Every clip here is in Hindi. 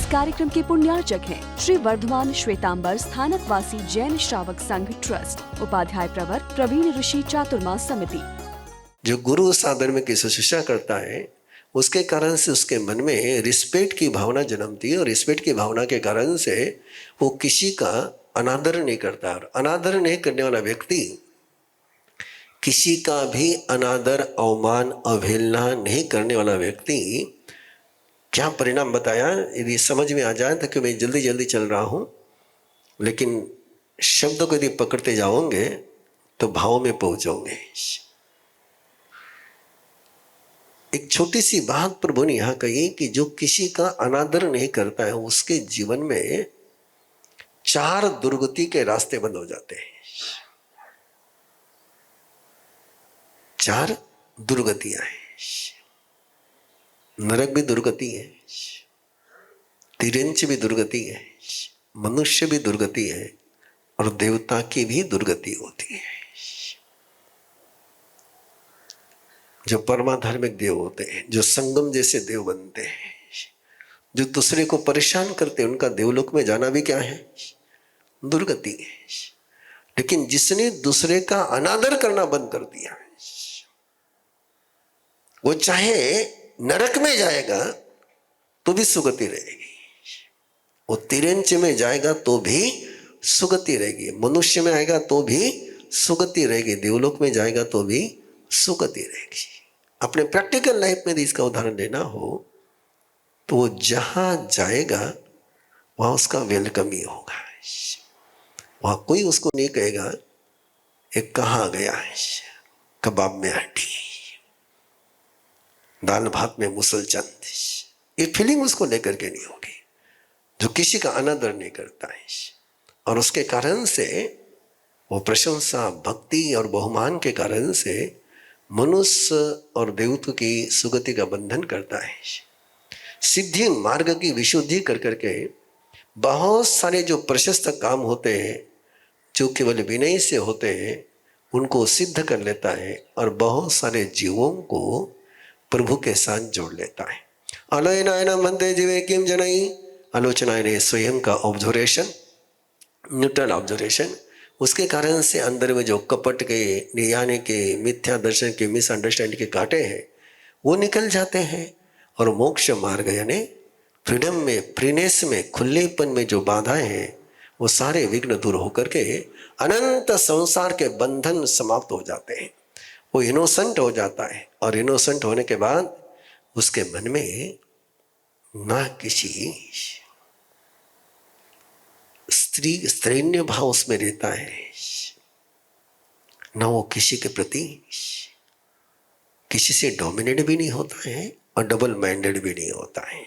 कार्यक्रम के पुण्यार्चक हैं श्री वर्धमान श्वेतांबर स्थानकवासी जैन श्रावक संघ ट्रस्ट, उपाध्याय प्रवर प्रवीण ऋषि चातुर्मास समिति। जो गुरु साधर्म की शुश्रूषा करता है उसके कारण से उसके मन में रिस्पेक्ट की भावना जन्मती है और रिस्पेक्ट की भावना के कारण से वो किसी का अनादर नहीं करता। और अनादर नहीं करने वाला व्यक्ति किसी का भी अनादर, अवमान, अवहेलना नहीं करने वाला व्यक्ति क्या परिणाम बताया, यदि समझ में आ जाए तो कि मैं जल्दी जल्दी चल रहा हूँ, लेकिन शब्दों को यदि पकड़ते जाओगे तो भाव में पहुंचोगे। एक छोटी सी बात प्रभु ने यहाँ कही कि जो किसी का अनादर नहीं करता है उसके जीवन में 4 दुर्गति के रास्ते बंद हो जाते हैं। 4 दुर्गतियां हैं। नरक भी दुर्गति है, तिरंच भी दुर्गति है, मनुष्य भी दुर्गति है और देवता की भी दुर्गति होती है। जो परमाधार्मिक देव होते हैं, जो संगम जैसे देव बनते हैं, जो दूसरे को परेशान करते हैं, उनका देवलोक में जाना भी क्या है, दुर्गति है। लेकिन जिसने दूसरे का अनादर करना बंद कर दिया वो चाहे नरक में जाएगा तो भी सुगति रहेगी, वो तिरंच में जाएगा तो भी सुगति रहेगी, मनुष्य में आएगा तो भी सुगति रहेगी, देवलोक में जाएगा तो भी सुगति रहेगी। अपने प्रैक्टिकल लाइफ में यदि इसका उदाहरण लेना हो तो वो जहां जाएगा वहां उसका वेलकम ही होगा। वहां कोई उसको नहीं कहेगा एक कहाँ गया है, कबाब में हड्डी, दाल भात में मुसलचंद, ये फीलिंग उसको लेकर के नहीं होगी। जो किसी का अनादर नहीं करता है और उसके कारण से वो प्रशंसा, भक्ति और बहुमान के कारण से मनुष्य और देवत्व की सुगति का बंधन करता है। सिद्धि मार्ग की विशुद्धि कर करके बहुत सारे जो प्रशस्त काम होते हैं, जो केवल विनय से होते हैं, उनको सिद्ध कर लेता है और बहुत सारे जीवों को प्रभु के साथ जोड़ लेता है। आलोचनायन मंदे जीवे किम जनई, आलोचना ने स्वयं का ऑब्जर्वेशन, न्यूट्रल ऑब्जर्वेशन, उसके कारण से अंदर में जो कपट के, नियाने के, मिथ्या दर्शन के, मिसअंडरस्टैंडिंग के कांटे हैं वो निकल जाते हैं और मोक्ष मार्ग यानी फ्रीडम में, फ्रीनेस में, खुलेपन में जो बाधाएं हैं वो सारे विघ्न दूर होकर के अनंत संसार के बंधन समाप्त हो जाते हैं। वो इनोसेंट हो जाता है और इनोसेंट होने के बाद उसके मन में ना किसी स्त्रीन्य भाव उसमें रहता है, ना वो किसी के प्रति किसी से डोमिनेट भी नहीं होता है और डबल माइंडेड भी नहीं होता है।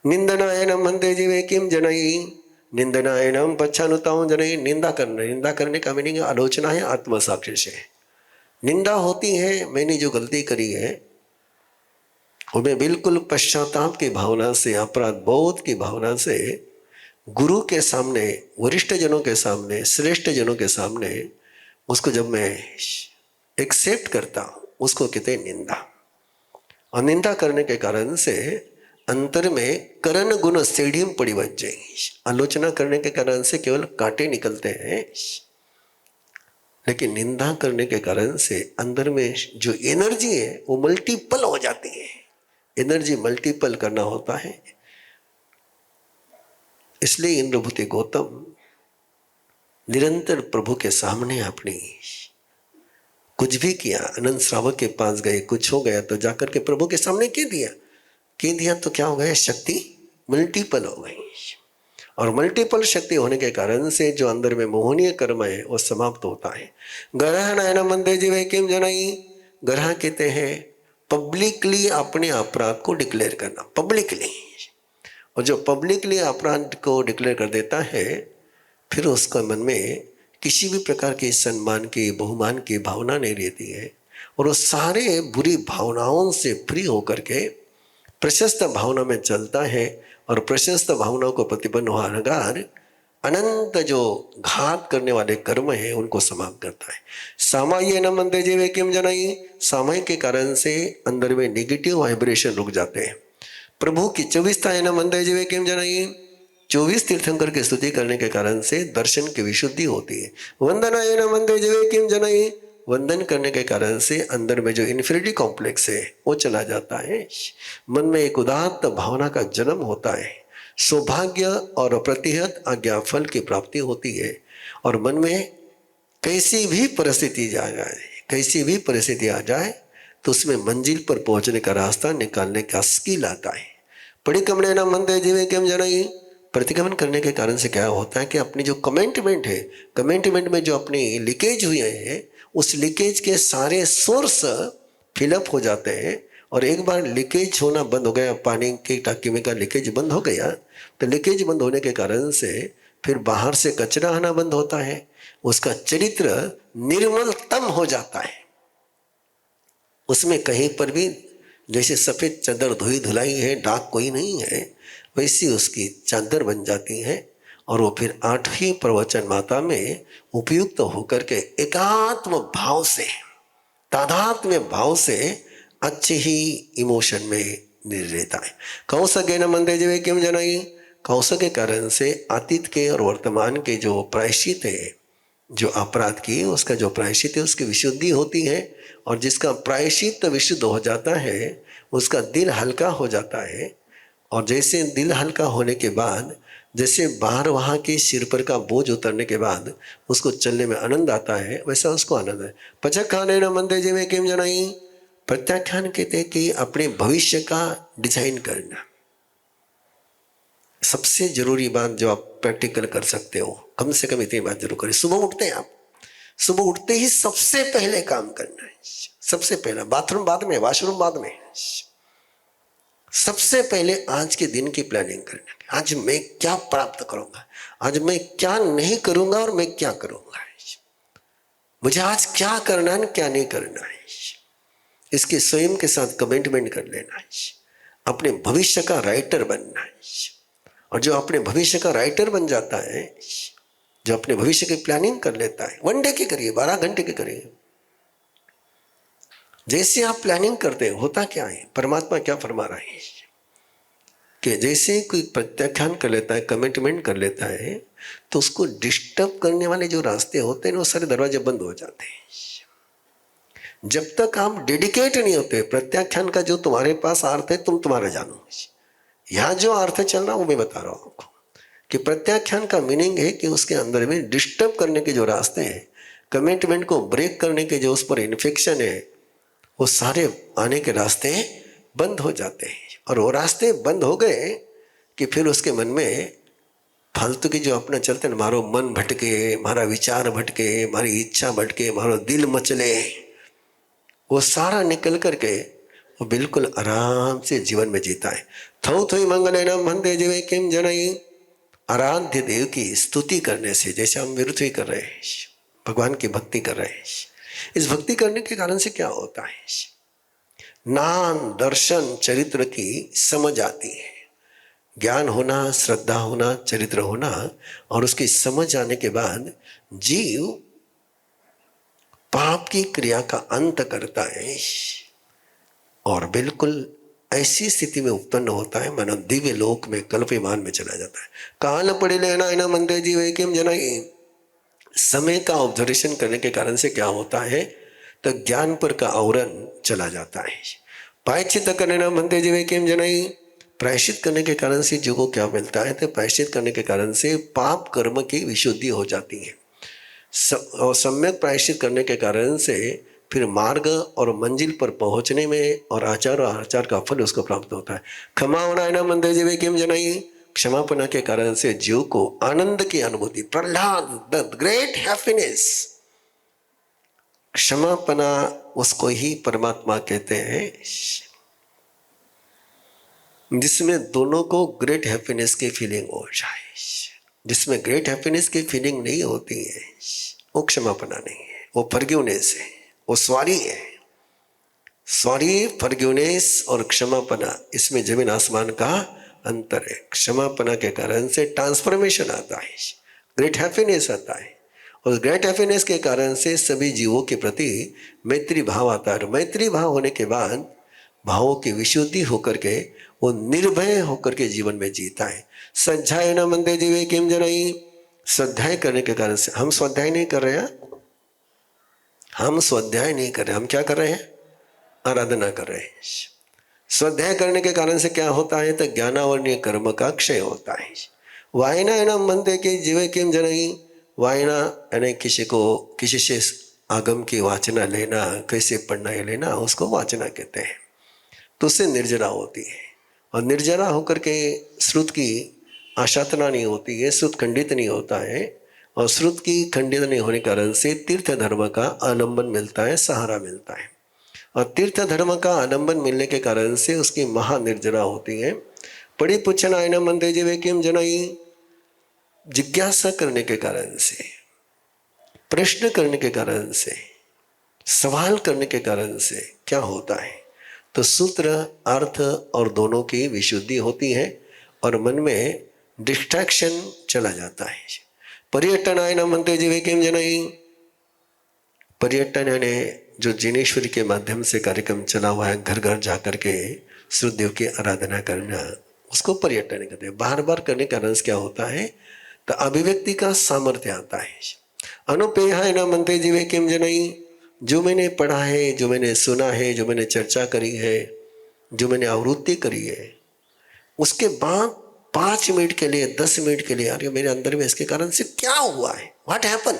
निंदनायनम मंदे जीवे किम जनई, निंदनायनम पच्छानुताओं जनई। निंदा करने का मीनिंग आलोचना है, आत्मसाक्षी से। निंदा होती है, मैंने जो गलती करी है उन्हें बिल्कुल पश्चाताप की भावना से, अपराध बोध की भावना से गुरु के सामने, वरिष्ठ जनों के सामने, श्रेष्ठ जनों के सामने उसको जब मैं एक्सेप्ट करता हूँ उसको कहते हैं निंदा। और निंदा करने के कारण से अंतर में करण गुण सीढ़ी पड़ी बच जाएगी। आलोचना करने के कारण से केवल कांटे निकलते हैं, लेकिन निंदा करने के कारण से अंदर में जो एनर्जी है वो मल्टीपल हो जाती है। एनर्जी मल्टीपल करना होता है। इसलिए इंद्रभूति गौतम निरंतर प्रभु के सामने अपनी कुछ भी किया, अनंत श्रावक के पास गए, कुछ हो गया तो जाकर के प्रभु के सामने कह दिया तो क्या हो गया, शक्ति मल्टीपल हो गई। और मल्टीपल शक्ति होने के कारण से जो अंदर में मोहनीय कर्म है वो समाप्त होता है। गरह नयन मंदे जीवे किम जनई, गरह कहते हैं पब्लिकली अपने अपराध को डिक्लेयर करना, पब्लिकली। और जो पब्लिकली अपराध को डिक्लेयर कर देता है फिर उसका मन में किसी भी प्रकार की सम्मान की, बहुमान की भावना नहीं रहती है और वो सारे बुरी भावनाओं से फ्री होकर के प्रशस्त भावना में चलता है और प्रशस्त भावनाओं को प्रतिपन्न होकर अनंत जो घात करने वाले कर्म हैं उनको समाप्त करता है। सामाय न मंदे जीवे किम जनई, सामाय के कारण से अंदर में नेगेटिव वाइब्रेशन रुक जाते हैं। प्रभु की 24 थायना मंदिर जीवे किम जनाई, 24 तीर्थंकर की स्तुति करने के कारण से दर्शन की विशुद्धि होती है। वंदनायना मंदिर जीवे किम जनाई, वंदन करने के कारण से अंदर में जो इन्फिनिटी कॉम्प्लेक्स है वो चला जाता है। मन में एक उदात्त भावना का जन्म होता है। सौभाग्य और प्रतिहत आज्ञा फल की प्राप्ति होती है। और मन में कैसी भी परिस्थिति आ जाए, कैसी भी परिस्थिति आ जाए तो उसमें मंजिल पर पहुंचने का रास्ता निकालने का स्किल आता है। परिक्रमण न मंदिर जीवे किम जनाई, प्रतिक्रमण करने के कारण से क्या होता है कि अपनी जो कमेंटमेंट है, कमेंटमेंट में जो अपनी लीकेज हुए हैं, उस लीकेज के सारे सोर्स फिलअप हो जाते हैं। और एक बार लीकेज होना बंद हो गया, पानी की टाकी में का लीकेज बंद हो गया, तो लीकेज बंद होने के कारण से फिर बाहर से कचरा आना बंद होता है। उसका चरित्र निर्मलतम हो जाता है। उसमें कहीं पर भी जैसे सफ़ेद चादर धुई धुलाई है, दाग कोई नहीं है, वैसी उसकी चादर बन जाती है। और वो फिर 8वीं प्रवचन माता में उपयुक्त होकर के एकात्म भाव से, तादात्म्य भाव से अच्छे ही इमोशन में निर्णयता है। कौश ज्ञान मंदिर जीवे किम जनाई, कौश के कारण से अतीत के और वर्तमान के जो प्रायश्चित है, जो अपराध की उसका जो प्रायश्चित है उसकी विशुद्धि होती है। और जिसका प्रायश्चित विशुद्ध हो जाता है उसका दिल हल्का हो जाता है। और जैसे दिल हल्का होने के बाद, जैसे बाहर वहाँ के सिर पर का बोझ उतरने के बाद उसको चलने में आनंद आता है, वैसा उसको आनंद है। पचक खाने न मंदिर जीवे किम जनाई, प्रत्याख्यान कहते हैं कि अपने भविष्य का डिजाइन करना। सबसे जरूरी बात जो आप प्रैक्टिकल कर सकते हो, कम से कम इतनी बात जरूर करें। सुबह उठते हैं आप, सुबह उठते ही सबसे पहले काम करना है। सबसे पहला, बाथरूम बाद में, वॉशरूम बाद में। सबसे पहले आज के दिन की प्लानिंग करना। आज मैं क्या प्राप्त करूंगा, आज मैं क्या नहीं करूंगा और मैं क्या करूंगा, मुझे आज क्या करना है क्या नहीं करना है, इसके स्वयं के साथ कमिटमेंट कर लेना है। अपने भविष्य का राइटर बनना है। और जो अपने भविष्य का राइटर बन जाता है, जो अपने भविष्य की प्लानिंग कर लेता है, 1 डे की करिए, 12 घंटे की करिए, जैसे आप प्लानिंग करते हैं होता क्या है, परमात्मा क्या फरमा रहा है कि जैसे कोई प्रत्याख्यान कर लेता है, कमिटमेंट कर लेता है, तो उसको डिस्टर्ब करने वाले जो रास्ते होते हैं वो सारे दरवाजे बंद हो जाते हैं। जब तक आप डेडिकेट नहीं होते, प्रत्याख्यान का जो तुम्हारे पास अर्थ है तुम तुम्हारा जानो। यहाँ जो अर्थ चल रहा वो मैं बता रहा हूँ आपको कि प्रत्याख्यान का मीनिंग है कि उसके अंदर में डिस्टर्ब करने के जो रास्ते हैं, कमिटमेंट को ब्रेक करने के जो उस पर इन्फेक्शन है, वो सारे आने के रास्ते बंद हो जाते हैं। और वो रास्ते बंद हो गए कि फिर उसके मन में फालतू की जो अपना चलते हैं, मारो मन भटके, मारा विचार भटके, मारी इच्छा भटके, मारो दिल मचले, वो सारा निकल करके वो बिल्कुल आराम से जीवन में जीता है। थौ थोई मंगल नाम मंदिर जीवे किम जनाई, आराध्य देव की स्तुति करने से, जैसे हम विरुद्ध कर रहे हैं, भगवान की भक्ति कर रहे हैं, इस भक्ति करने के कारण से क्या होता है, नाम दर्शन चरित्र की समझ आती है। ज्ञान होना, श्रद्धा होना, चरित्र होना और उसकी समझ आने के बाद जीव पाप की क्रिया का अंत करता है और बिल्कुल ऐसी स्थिति में उत्पन्न होता है मानो दिव्य लोक में, कल्पमान में चला जाता है। काल पड़े लेना इना मंदिर जीवे किम जनाई, समय का ऑब्जर्वेशन करने के कारण से क्या होता है, तो ज्ञान पर का आवरण चला जाता है। प्रायश्चित करने ना मंदिर जीवे किम जनाई, प्रायश्चित करने के कारण से जीव को क्या मिलता है, तो प्रायश्चित करने के कारण से पाप कर्म की विशुद्धि हो जाती है। और सम्यक प्रायश्चित करने के कारण से फिर मार्ग और मंजिल पर पहुंचने में और आचार का फल उसको प्राप्त होता है। क्षमा होना ना मंदिर जीवे किम जनाई, क्षमापना के कारण से जीव को आनंद की अनुभूति, प्रहलाद द ग्रेट हैप्पीनेस, क्षमापना उसको ही परमात्मा कहते हैं, जिसमें दोनों को ग्रेट हैप्पीनेस की फीलिंग हो जाए। जिसमें ग्रेट हैप्पीनेस की फीलिंग नहीं होती है वो क्षमापना नहीं है, वो फॉरगिवनेस है, वो सॉरी है। सॉरी, फॉरगिवनेस और क्षमापना, इसमें जमीन आसमान का अंतर है। क्षमापना के कारण से ट्रांसफॉर्मेशन आता है, ग्रेट हैप्पीनेस आता है। और ग्रेट हैप्पीनेस के कारण से सभी जीवों के प्रति मैत्री भाव आता है। मैत्री भाव होने के बाद भावों की विशुद्धि होकर के वो निर्भय होकर के जीवन में जीता है। स्वाध्याय न मंदे जीवे किम जनई, स्वाध्याय करने के कारण से हम स्वाध्याय नहीं कर रहे हैं, हम स्वाध्याय नहीं कर रहे, हम क्या कर रहे हैं, आराधना कर रहे हैं। स्वाध्याय करने के कारण से क्या होता है, तो ज्ञानावरणीय कर्म का क्षय होता है। वायना एना मंदे के जीवे किम जनई, वायना यानी किसी को किसी से आगम की वाचना लेना, कैसे पढ़ना या लेना, उसको वाचना कहते हैं। तो उससे निर्जरा होती है, और निर्जरा होकर के श्रुत की आशातना नहीं होती है, श्रुत खंडित नहीं होता है, और श्रुत की खंडित नहीं होने के कारण से तीर्थ धर्म का आलंबन मिलता है, सहारा मिलता है। और तीर्थ धर्म का आलंबन मिलने के कारण से उसकी महानिर्जरा होती है। पढ़ी पूछना आयना मंदे जीवे किम जनई, जिज्ञासा करने के कारण से, प्रश्न करने के कारण से, सवाल करने के कारण से क्या होता है, तो सूत्र अर्थ और दोनों की विशुद्धि होती है और मन में डिस्ट्रैक्शन चला जाता है। पर्यटन आय न मनते जीवे किम जनई, पर्यटन यानी जो जिनेश्वरी के माध्यम से कार्यक्रम चला हुआ है, घर घर जाकर के सूर्यदेव की आराधना करना, उसको पर्यटन कहते हैं। बार बार करने का रस क्या होता है, तो अभिव्यक्ति का सामर्थ्य आता है। अनुपेय न मनते जीवे किम जनई, जो मैंने पढ़ा है, जो मैंने सुना है, जो मैंने चर्चा करी है, जो मैंने आवृत्ति करी है, उसके बाद 5 मिनट के लिए, 10 मिनट के लिए, अरे मेरे अंदर में इसके कारण से क्या हुआ है, what happen,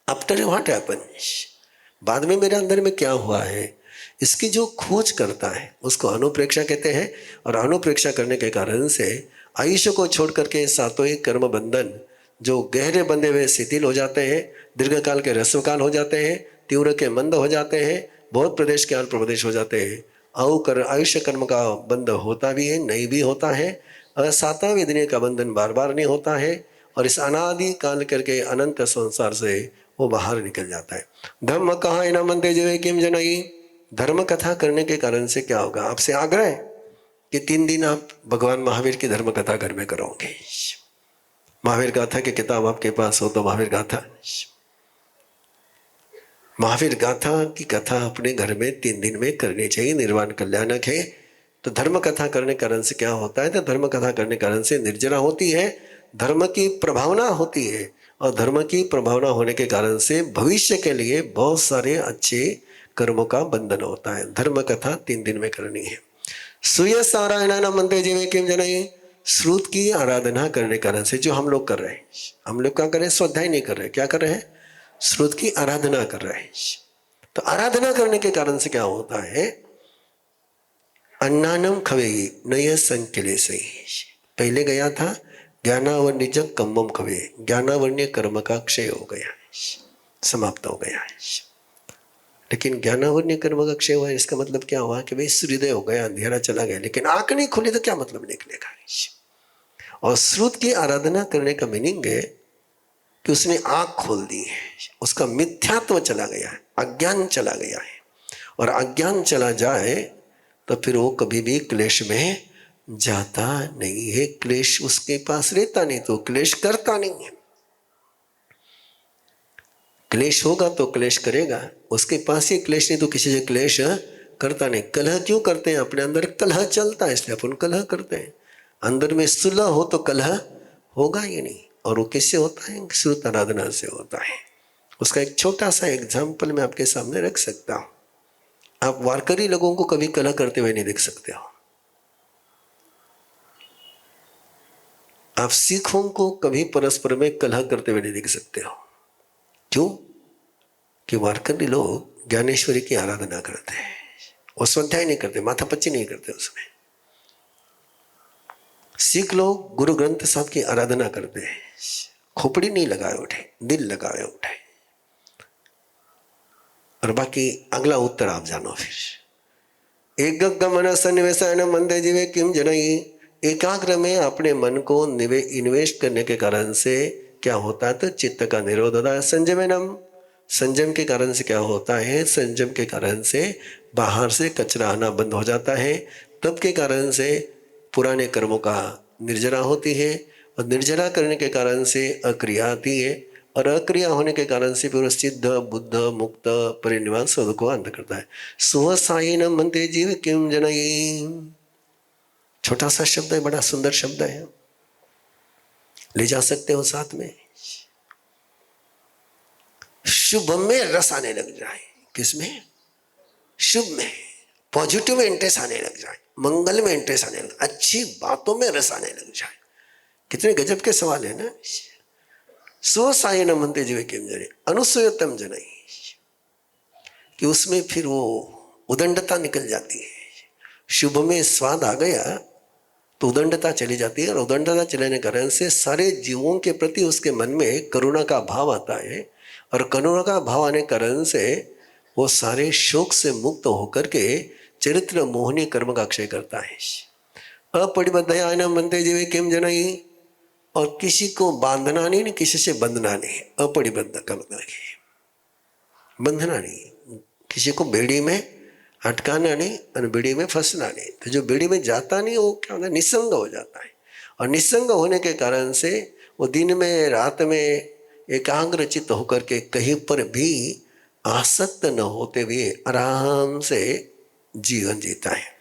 after what happen, बाद में मेरे अंदर में क्या हुआ है, इसकी जो खोज करता है उसको अनुप्रेक्षा कहते हैं। और अनुप्रेक्षा करने के कारण से आयुष्य को छोड़ करके सात्विक कर्म बंधन जो गहरे बंधे हुए शिथिल हो जाते हैं, दीर्घकाल के ह्रस्वकाल हो जाते हैं, तीव्र के मंद हो जाते हैं, बहुत प्रदेश के अल्प प्रदेश हो जाते हैं। आयुष्य कर्म का बंध होता भी है, नहीं भी होता है, और सातवां वेदनीय का बंधन बार बार नहीं होता है, और इस अनादि काल करके अनंत संसार से वो बाहर निकल जाता है। धर्म कहाँ न मनते जीवे किम जनई, धर्म कथा करने के कारण से क्या होगा, आपसे आग्रह है कि 3 दिन आप भगवान महावीर की धर्म कथा घर में करोगे। महावीर गाथा की किताब आपके पास हो तो महावीर गाथा की कथा अपने घर में 3 दिन में करनी चाहिए, निर्वाण कल्याणक है। तो धर्म कथा करने कारण से क्या होता है, तो धर्म कथा करने कारण से निर्जरा होती है, धर्म की प्रभावना होती है, और धर्म की प्रभावना होने के कारण से भविष्य के लिए बहुत सारे अच्छे कर्मों का बंधन होता है। धर्म कथा 3 दिन में करनी है। सूर्य सारायण मंत्र जीवे किम जनई, श्रुत की आराधना करने कारण से जो हम लोग कर रहे हैं, हम लोग क्या कर रहे हैं, स्वाध्याय नहीं कर रहे, क्या कर रहे हैं, श्रुत की आराधना कर रहे हैं। तो आराधना करने के कारण से क्या होता है, अन्नानम खवेगी नय संकिले से, पहले गया था ज्ञानावर्ण्य कम्मम खवे, ज्ञानावर्ण्य कर्म का क्षय हो गया, समाप्त हो गया है। लेकिन ज्ञानावर्ण्य कर्म का क्षय हुआ, इसका मतलब क्या हुआ कि भाई सूर्योदय हो गया, अंधेरा चला गया, लेकिन आंख नहीं खुली तो क्या मतलब निकलेगा। और श्रुत की आराधना करने का मीनिंग है कि उसने आंख खोल दी है, उसका मिथ्यात्व चला गया है, अज्ञान चला गया है। और अज्ञान चला जाए तो फिर वो कभी भी क्लेश में जाता नहीं है, क्लेश उसके पास रहता नहीं, तो क्लेश करता नहीं है। क्लेश होगा तो क्लेश करेगा, उसके पास ही क्लेश नहीं तो किसी से क्लेश करता नहीं। कलह क्यों करते हैं, अपने अंदर कलह चलता है इसलिए अपन कलह करते हैं। अंदर में सुलह हो तो कलह होगा ही नहीं। और वो किससे होता है, श्रुत आराधना से होता है। उसका एक छोटा सा एग्जाम्पल मैं आपके सामने रख सकता हूँ। आप वारकरी लोगों को कभी कलह करते हुए नहीं देख सकते हो, आप सिखों को कभी परस्पर में कलह करते हुए नहीं देख सकते हो। क्यों? कि वारकरी लोग ज्ञानेश्वरी की आराधना करते हैं, वो स्वाध्याय नहीं करते, माथापच्ची नहीं करते उसमें। सिख लोग गुरु ग्रंथ साहब की आराधना करते हैं, खोपड़ी नहीं लगाए उठे, दिल लगाए उठे। और बाकी अगला उत्तर आप जानो। फिर एक मन सन्निवेशन मंदे जीवे किम जनई, एकाग्र में अपने मन को इन्वेस्ट करने के कारण से क्या होता है, तो चित्त का निरोध होता है। संयमनम, संयम के कारण से क्या होता है, संयम के कारण से बाहर से कचरा आना बंद हो जाता है। तब के कारण से पुराने कर्मों का निर्जरा होती है, और निर्जरा करने के कारण से अक्रिया आती है। और अक्रिया होने के कारण से फिर सिद्ध बुद्ध मुक्त परिनिर्वाण शब्द को अंत करता है। सुहसायन मनते जीव किम जनयी, छोटा सा शब्द है, बड़ा सुंदर शब्द है, ले जा सकते हो साथ में। शुभ में रस आने लग जाए, किसमें? शुभ में, पॉजिटिव में इंटरेस्ट आने लग जाए, मंगल में इंटरेस्ट आने लग, अच्छी बातों में रस आने लग जाए। कितने गजब के सवाल है ना। स्वसायन मनते जीव किम जने अनुसूयतम जनई, कि उसमें फिर वो उदंडता निकल जाती है। शुभ में स्वाद आ गया तो उदंडता चली जाती है, और उदंडता चलने के कारण से सारे जीवों के प्रति उसके मन में करुणा का भाव आता है, और करुणा का भाव आने के कारण से वो सारे शोक से मुक्त होकर के चरित्र मोहनी कर्म का क्षय करता है। अपरिबद्धयान मनते जीव किम जनई, और किसी को बांधना नहीं, किसी से बंधना नहीं। अपरिबद्ध का मतलब है बंधना नहीं, किसी को बेड़ी में अटकाना नहीं और बेड़ी में फंसना नहीं। तो जो बेड़ी में जाता नहीं वो क्या होता है? निसंग हो जाता है। और निसंग होने के कारण से वो दिन में रात में एकाग्रचित होकर के कहीं पर भी आसक्त न होते हुए आराम से जीवन जीता है।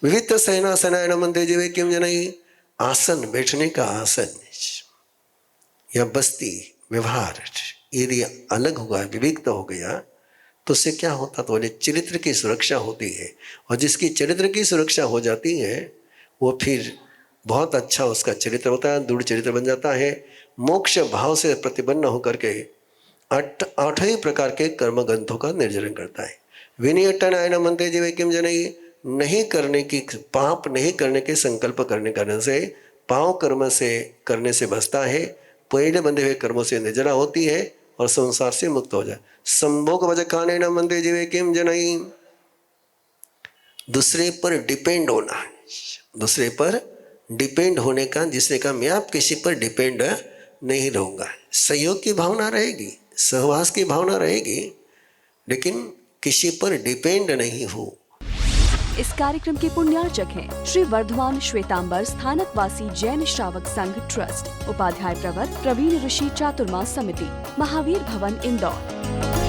विविध शयनासनायन मनते जीव किम जनई, आसन, बैठने का आसन या बस्ती व्यवहार यदि अलग हुआ, विविक्त हो गया, तो उससे क्या होता? तो बोले चरित्र की सुरक्षा होती है, और जिसकी चरित्र की सुरक्षा हो जाती है वो फिर बहुत अच्छा उसका चरित्र होता है, दृढ़ चरित्र बन जाता है। मोक्ष भाव से प्रतिपन्न होकर के 8 प्रकार के कर्म ग्रंथों का निर्जरण करता है। विनियटनायन मनते जीव किम जनई, नहीं करने की, पाप नहीं करने के संकल्प करने कारण से पाप कर्म से करने से बचता है, पहले बंधे हुए कर्मों से निर्जरा होती है और संसार से मुक्त हो जाए। संभोग वजकाने न मनते जीव किम जनई, दूसरे पर डिपेंड होना, दूसरे पर डिपेंड होने का, जिसने कहा मैं आप किसी पर डिपेंड नहीं रहूँगा। सहयोग की भावना रहेगी, सहवास की भावना रहेगी, लेकिन किसी पर डिपेंड नहीं हो। इस कार्यक्रम के पुण्यार्चक हैं श्री वर्धमान श्वेतांबर स्थानकवासी जैन श्रावक संघ ट्रस्ट, उपाध्याय प्रवर प्रवीण ऋषि चातुर्मास समिति, महावीर भवन, इंदौर।